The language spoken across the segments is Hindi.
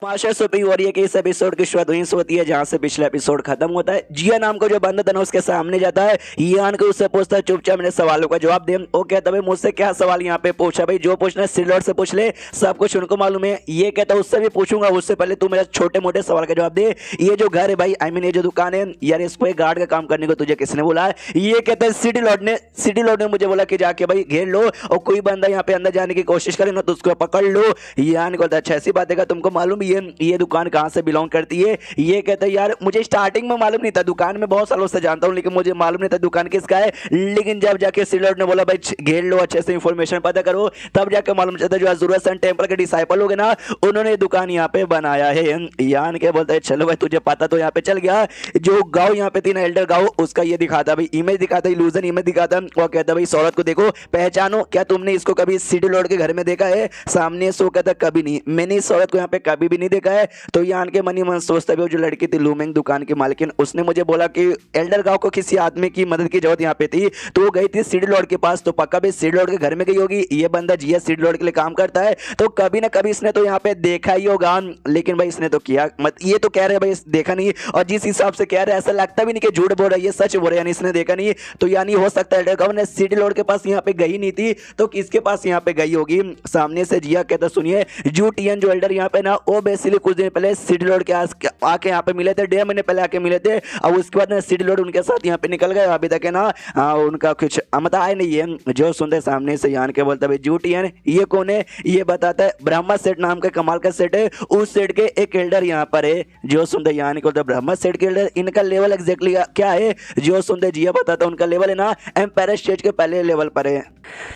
माशा सुपी हो रही है कि इस एपिसोड की शुरुआत वहीं से होती है जहां से पिछला एपिसोड खत्म होता है। जिया नाम का जो बंदा था ना उसके सामने जाता है, यान को उससे पूछता है चुपचाप मेरे सवालों का जवाब दे। वो कहता है मुझसे क्या सवाल यहाँ पे पूछा भाई, जो पूछना है सिरलॉर्ड से पूछ ले, सब कुछ उनको मालूम है। ये कहता है उससे भी पूछूंगा, उससे पहले तू मेरा छोटे मोटे सवाल का जवाब दे। ये जो घर है भाई, आई मीन ये जो दुकान है यार, इसको एक गार्ड का काम करने को तुझे किसने बोला है? ये कहता है सिटी लॉर्ड ने मुझे बोला कि जाके भाई घेर लो और कोई बंदा यहाँ पे अंदर जाने की कोशिश करे ना तो उसको पकड़ लो। यान को अच्छा ऐसी बात है, तुमको मालूम ये दुकान कहां से बिलोंग करती है? ये कहता है यार मुझे स्टार्टिंग में मालूम नहीं था, दुकान में बहुत सालों से जानता हूं लेकिन मुझे मालूम नहीं था दुकान किसका है। लेकिन जब जाके सिलॉर्ड ने बोला भाई घेर लो, अच्छे से इंफॉर्मेशन पता करो, तब जाके मालूम चलता जो अज़ूरा सन टेंपल के डिसाइपल हो गए ना, उन्होंने दुकान यहाँ पे बनाया है। यान के बोलता है चलो भाई तुझे पता तो यहाँ पे चल गया। जो गाँव यहाँ पे तीन एल्डर गाँव उसका ये दिखाता भाई, इमेज दिखाता, इल्यूजन इमेज दिखाता। वो कहता भाई इस औरत को देखो पहचानो, क्या तुमने इसको कभी सिटी लॉर्ड के घर में देखा है? सामने से वो कहता कभी नहीं, मैंने इस औरत को यहाँ पे कभी भी नहीं देखा है। तो यान के मनी मन सोचता है जो लड़की थी लूमेंग दुकान की मालकिन, उसने मुझे बोला कि एल्डर गांव को किसी आदमी की मदद की जरूरत यहाँ पे थी, तो वो गई थी सिटी लॉर्ड के पास। तो पक्का भी सिटी लॉर्ड के घर में गई होगी। ये बंदा जिया सिटी लॉर्ड के लिए काम करता है, तो कभी ना कभी इसने तो यहाँ पे देखा ही होगा। लेकिन भाई इसने तो किया मत, ये तो कह रहे भाई देखा नहीं, और जिस हिसाब से कह रहे हैं ऐसा लगता भी नहीं कि झूठ बोल रहा है, ये सच बोल रहा है, यानी इसने देखा नहीं। तो यानी हो सकता है एल्डर गांव ने सिटी लॉर्ड के पास यहाँ पे गई नहीं थी, तो किसके पास यहाँ पे गई होगी? सामने से जिया कहता सुनिए जू टीएन जो एल्डर यहाँ पे ना, वो बेसिकली कुछ दिन पहले सिटी लॉर्ड के आके यहाँ पे मिले थे, 1.5 महीने पहले आके मिले थे। और उसके बाद ना सिटी लॉर्ड उनके साथ यहाँ पे निकल गए, अभी तक है ना उनका कुछ मतलब आए नहीं है। जो सुनते सामने से यान के बोलता है जू टीएन ये कौन है? ये बताता है ब्रह्मा सेठ नाम का कमाल का सेठ है, उस सेठ के एक एल्डर यहाँ पर है। जो सुनते यान के बोलता है ब्रह्मा सेठ के एल्डर, इनका लेवल एग्जैक्टली क्या है? जो सुनते जिया बताता है उनका लेवल है ना एम्पायर स्टेज के पहले लेवल पर है।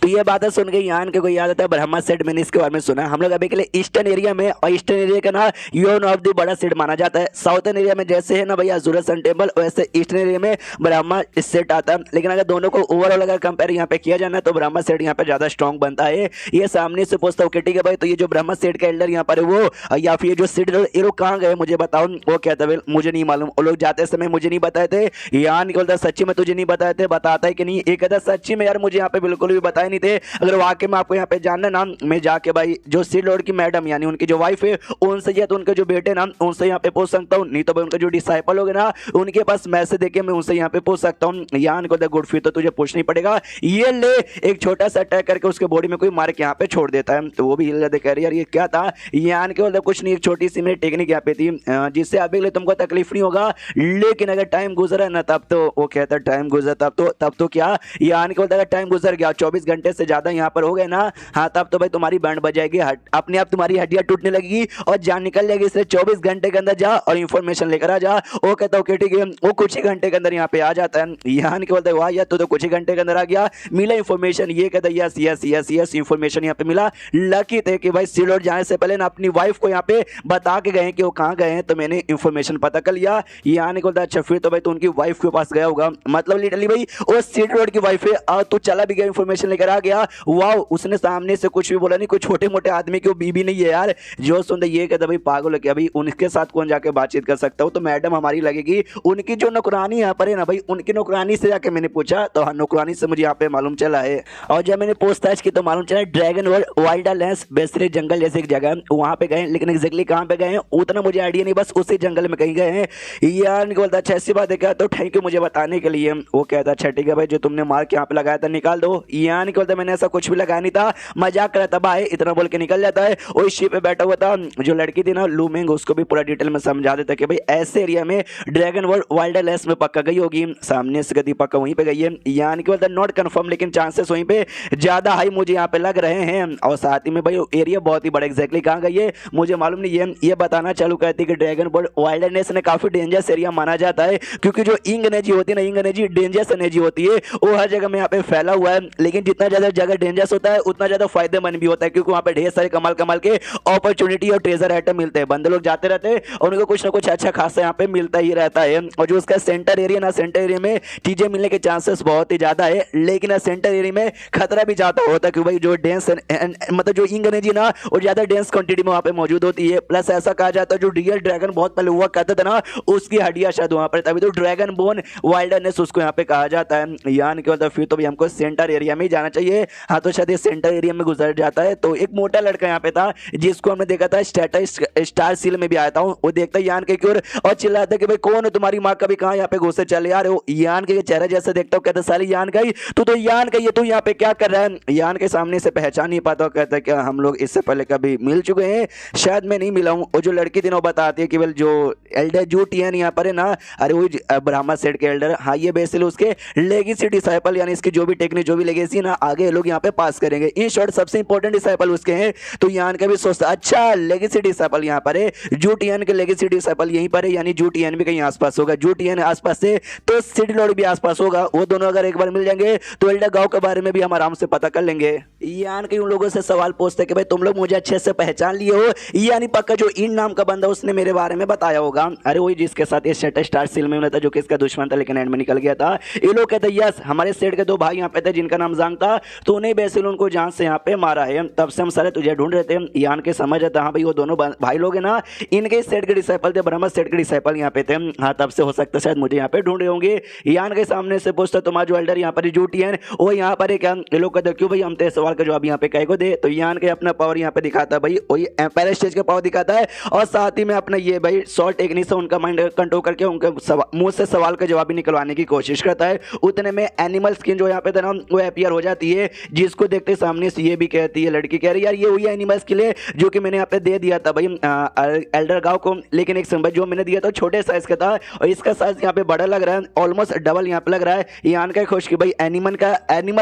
तो ये बातें सुन के यान के कोई याद आता है ब्रह्मा सेठ, मैंने इसके बारे में सुना। हम लोग अभी के लिए ईस्टर्न एरिया में, और ईस्टर्न एरिया का ना यून ऑफ द बड़ा सेठ माना जाता है। साउथर्न एरिया में जैसे है ना भैया अज़ूरा सन टेंपल, वैसे ईस्टर्न एरिया में ब्रह्मा सेठ आता है। लेकिन अगर दोनों को ओवरऑल अगर कंपेयर यहाँ पे किया जाना तो ब्रह्मा सेठ यहाँ पे ज्यादा स्ट्रॉन्ग बनता है। ये सामने से पूछता हूँ ठीक है भाई, तो ये जो ब्रह्मा सेठ का एल्डर यहाँ पर है वो, या फिर ये जो सेठ ये लोग कहाँ गए मुझे बताओ? वो कहता है मुझे नहीं मालूम, वो लोग जाते समय मुझे नहीं बताए थे। यार निकलता सच्ची में तुझे नहीं बताए थे? बताता है कि नहीं? ये कहता सच्ची में यार मुझे यहाँ पे बिल्कुल भी बताए नहीं थे। अगर वाकई में आपको यहाँ पे जानना ना, मैं जाके भाई जो सिटी लॉर्ड की मैडम यानी उनकी जो वाइफ है उनसे, या तो उनके जो बेटे ना उनसे यहाँ पे पूछ सकता हूँ, नहीं तो भाई उनके जो डिसाइपल हो गए ना उनके पास मैसेज देके मैं उनसे यहाँ पे पूछ सकता हूँ। यान को गुड फिर तो तुझे पूछना ही पड़ेगा। ये ले एक छोटा सा अटैक करके उसके बॉडी में कोई मार के यहाँ पे छोड़ देता है। तो वो भी हिल जाते, कह रही यार ये क्या था? यान के बोलते कुछ नहीं, एक छोटी सी मेरी टेक्निक यहाँ पे थी जिससे अभी के लिए तुमको तकलीफ नहीं होगा, लेकिन अगर टाइम गुजरा ना तब तो। वो कहता है टाइम गुजरा तब तो क्या? यान के बोलते अगर टाइम गुजर गया 24 घंटे से ज्यादा यहाँ पर हो गए ना, हाँ तब तो भाई तुम्हारी बैंड बजाएगी, अपने आप तुम्हारी हड्डियां टूटने लगेगी और जान निकल जाएगी। इसलिए 24 घंटे के अंदर जा और इंफॉर्मेशन लेकर आ जा। वो कहता है ठीक है, वो कुछ ही घंटे के अंदर यहाँ पे आ जाता है। यान के बोलते हैं वाह यार तू तो कुछ ही घंटे के अंदर आ गया, मिला इंफॉर्मेशन? ये कहता है yes yes yes yes information यहाँ पे मिला। लकी थे कि भाई सिटी लॉर्ड जाने से पहले ना अपनी वाइफ को यहाँ पे बता के गए कि वो कहाँ गए हैं, तो मैंने इंफॉर्मेशन पता कर लिया। यान के बोलता है अच्छा फिर तो भाई तू उनकी वाइफ के पास गया होगा, मतलब लिटरली भाई वो सिटी लॉर्ड की वाइफ है और तू चला भी गया, इंफॉर्मेशन लेकर आ गया। वाह, उसने सामने से कुछ भी बोला नहीं, कोई छोटे मोटे आदमी की वो बीबी नहीं है यार। जो सुनते ये कहता भाई पागल है क्या भाई, उनके साथ कौन जाके बातचीत कर सकता हूँ? तो मैडम हमारी लगेगी, उनकी जो नौकरानी यहाँ पर है ना भाई, उनकी नौकरानी से जाके मैंने पूछा तो हाँ नौकरानी से मुझे यहाँ पे मालूम चला है। और जब मैंने पूछताछ की तो मालूम चला dragon world wild lands basically जंगल जैसे एक जगह वहां पे गए, लेकिन एग्जैक्टली कहाँ पे गए हैं उतना मुझे आइडिया नहीं, बस उसी जंगल में कहीं गए हैं। यार निकल बोलता अच्छा ऐसी बात है क्या? तो थैंक यू मुझे बताने के लिए। वो कहता अच्छा ठीक है भाई, जो तुमने मार्क यहाँ पे लगाया था निकाल दो। यार निकल बोलता मैंने ऐसा कुछ भी लगाया नहीं था, मजाक कर था भाई, इतना बोल के निकल जाता है। वो शिप पे बैठा हुआ था जो लड़की थी ना लूमेंग, उसको भी पूरा डिटेल में समझा देता कि भाई ऐसे एरिया में ड्रैगन वर्ल्ड वाइल्ड लैंड्स में पक्का गई होगी, सामने से गई पक्का वहीं पे गई है। यानी कि बोलता नॉट कंफर्म, लेकिन चांसेस वहीं पे ज्यादा हाई मुझे यहाँ पे लग रहे हैं। और साथ ही में भाई एरिया बहुत ही बड़ा, एग्जैक्टली कहाँ गई है मुझे मालूम नहीं है। ये बताना चालू करती कि ड्रैगन वर्ल्ड वाइल्ड लैंड्स ने काफी डेंजरस एरिया माना जाता है, क्योंकि जो इंग एनर्जी होती है ना, इंग एनर्जी डेंजरस एनर्जी होती है, वो हर जगह में यहाँ पे फैला हुआ है। लेकिन जितना ज्यादा जगह डेंजरस होता है उतना ज्यादा फायदेमंद भी होता है, क्योंकि वहाँ पे ढेर सारे कमाल कमाल के अपॉर्चुनिटी और ट्रेजर आइटम मिलते हैं। बंदे लोग जाते रहते हैं और उनको कुछ ना कुछ अच्छा खासा यहाँ पे मिलता ही रहता है। और जो उसका सेंटर एरिया ना, सेंटर एरिया में चीजें मिलने के चांसेस बहुत ही ज्यादा है, लेकिन सेंटर एरिया में खतरा भी ज्यादा होता है, क्योंकि भाई जो डेंस मतलब जो इंग एनर्जी ना वो ज्यादा डेंस क्वांटिटी में वहाँ पे मौजूद होती है। प्लस ऐसा कहा जाता है जो रियल ड्रैगन बहुत पहले हुआ करता था ना, उसकी हड्डियां शायद वहाँ पर, तभी तो ड्रैगन बोन वाइल्डनेस उसको यहाँ पे कहा जाता है। यान के मतलब फिर तो भी हमको सेंटर एरिया हमें जाना चाहिए। हाँ तो शायद ये सेंटर एरिया में गुजर जाता है। तो एक मोटा लड़का यहाँ पे था जिसको हमने देखा था स्टेटस स्टार सील में भी आया था, वो देखता है यान के की ओर और चिल्लाता है कि भाई कौन है तुम्हारी माँ कभी कहाँ यहाँ पे घुसे चले यार। वो यान के चेहरा जैसे देखता हूँ, कहता साली यान का ही तो यान का ये तू यहाँ पे क्या कर रहा है। यान के सामने से पहचान नहीं पाता, कहता है क्या हम लोग इससे पहले कभी मिल चुके हैं, शायद मैं नहीं मिला हूँ। और जो लड़की थी ना वो बताती है कि जो एल्डर जू टियन यहाँ पर है ना, अरे वो ब्राह्मण सेठ के एल्डर, हाँ ये बेसिकली उसके लेगेसी डिसाइपल, यानी इसकी जो भी टेक्निक जो भी लेगेसी ना आगे लोग यहाँ पे पास करेंगे। इन शॉर्ट सबसे इंपॉर्टेंट डिसाइपल उसके हैं। तो यान का भी सोचता अच्छा लेगेसी डिसाइपल यहाँ पर है, जू टियन के लेगेसी डिसाइपल यहीं पर है, यानी जू टियन भी कहीं आसपास होगा, जू टियन आसपास से तो सिटी लॉर्ड भी आसपास होगा। वो दोनों अगर एक बार मिल जाएंगे तो एल्डर गांव के बारे में भी हम आराम से पता कर लेंगे। यान के उन लोगों से सवाल पूछते कि भाई तुम लोग मुझे अच्छे से पहचान लिए हो, यानी पक्का जो इन नाम का बंदा उसने मेरे बारे में बताया होगा। अरे वही जिसके साथ ये सेट स्टार सील में था, जो कि इसका दुश्मन था लेकिन एंड में निकल गया था। ये लोग कहते यस हमारे सेठ के दो भाई यहाँ पे थे जिनका नाम जांग था, तो उन्हें बेसिकली उनको जान से यहाँ पे मारा है। तब से हम सारे तुझे ढूंढ रहे थे। यान के समझ आता हाँ भाई वो दोनों भाई लोग है ना इनके सेठ के डिसाइपल थे, ब्रह्मा सेठ के डिसाइपल यहाँ पे थे। हाँ तब से हो सकता है शायद मुझे यहाँ पे ढूंढ रहे होंगे। यान के सामने से पूछता तुम्हारा जो एल्डर यहाँ पर जूटियन वो यहाँ पर है क्या। ये लोग कहते क्यों भाई हम तेरे सवाल का जवाब यहाँ पे कह को दे। तो यान के अपना पावर यहाँ पे दिखाता है भाई, वही एम्पायर स्टेज का पावर दिखाता है और साथ ही में अपना ये भाई शॉर्ट टेक्निक से उनका माइंड कंट्रोल करके उनके मुंह से सवाल का जवाब भी निकलवाने की कोशिश करता है। उतने में एनिमल स्किन जो यहाँ पे था ना वो अपीयर हो जाती है, जिसको देखते सामने से ये भी कहती है लड़की कह रही यार ये वही एनिमल स्किन है जो कि मैंने यहाँ पे दे दिया था भाई एल्डर गांव को, लेकिन एक समय जो मैंने दिया था छोटे साइज का था और इसका साइज यहाँ पे बड़ा लग रहा है, ऑलमोस्ट डबल यहाँ पे लग रहा है। यान का खुश कि भाई एनिमल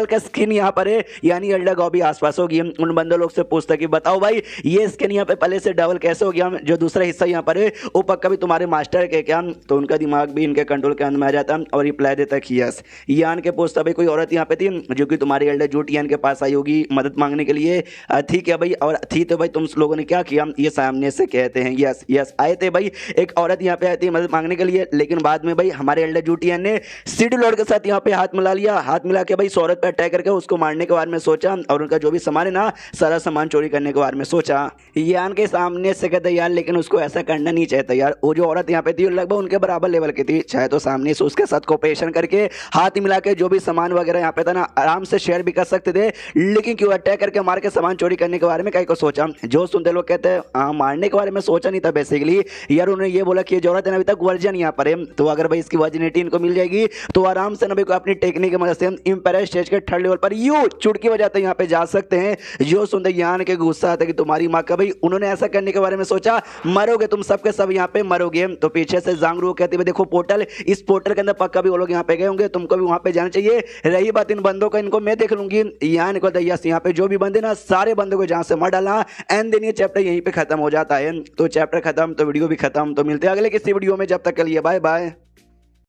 का स्किन यहाँ पर है, यानी एल्डर गांव भी आसपास होगी। उन बंदों लोग से पूछता कि बताओ भाई ये स्किन यहाँ पे पहले से डबल कैसे हो गया, जो दूसरा हिस्सा यहाँ पर है वो पक्का भी तुम्हारे मास्टर के क्या। तो उनका दिमाग भी इनके कंट्रोल के अंदर में आ जाता और रिप्लाई देता कि यस। यान के पूछता भाई कोई औरत यहाँ पे थी जो कि तुम्हारे एल्डर जूट यान के पास आई होगी मदद मांगने के लिए। ठीक है भाई, और थी तो भाई तुम लोगों ने क्या किया, ये सामने से कहते हैं यस यस आए थे भाई, एक औरत यहाँ पे आई थी मदद मांगने के लिए, लेकिन बाद में भाई हमारे एल्डर जूटियन ने सिटी लॉर्ड के साथ यहाँ पे हाथ मिला लिया। हाथ मिला के भाई इस औरत पे अटैक करके उसको मारने के बारे में सोचा और उनका जो भी सामान है ना सारा सामान चोरी करने के बारे में सोचा। यान के सामने से कहते यार लेकिन उसको ऐसा करना नहीं चाहता यार, वो जो औरत यहाँ पे थी लगभग उनके बराबर लेवल की थी, चाहे तो सामने से उसके साथ कोऑपरेशन करके हाथ मिला के जो भी सामान वगैरह यहाँ पे था ना आराम से शेयर भी कर सकते थे, लेकिन क्यों अटैक करके मार के सामान चोरी करने के बारे में कहीं को सोचा। जो सुनते लोग कहते हैं मारने के बारे में सोचा नहीं था बेसिकली यार, उन्होंने ये बोला कि ये जो औरत है अभी तक वर्जन यहाँ पर है, तो अगर भाई इसकी वर्जिनिटी इनको मिल जाएगी तो आराम से ना भाई को अपनी टेक्निक की मदद से इंपीरियल स्टेज के थर्ड लेवल पर यू चुटकी बजाते यहाँ पे जा सकते हैं। जो सुनते यान के गुस्सा आता है कि तुम्हारी माँ का भाई उन्होंने ऐसा करने के बारे में सोचा, मरोगे तुम सबके सब यहाँ पे मरोगे। तो पीछे से जांगरू कहते हुए देखो पोर्टल, इस पोर्टल के अंदर पक्का भी वो लोग यहाँ पे गए होंगे, तुमको भी वहां पे जाना चाहिए। रही बात इन बंदों का, इनको मैं देख लूंगी। यान को यस यहाँ पे जो भी बंदे ना सारे बंदों को जहां से मार डाला एंड देन ये चैप्टर यहीं पे खत्म हो जाता है। तो चैप्टर खत्म तो वीडियो भी खत्म। तो मिलते हैं अगले किसी वीडियो में, जब तक के लिए बाय बाय।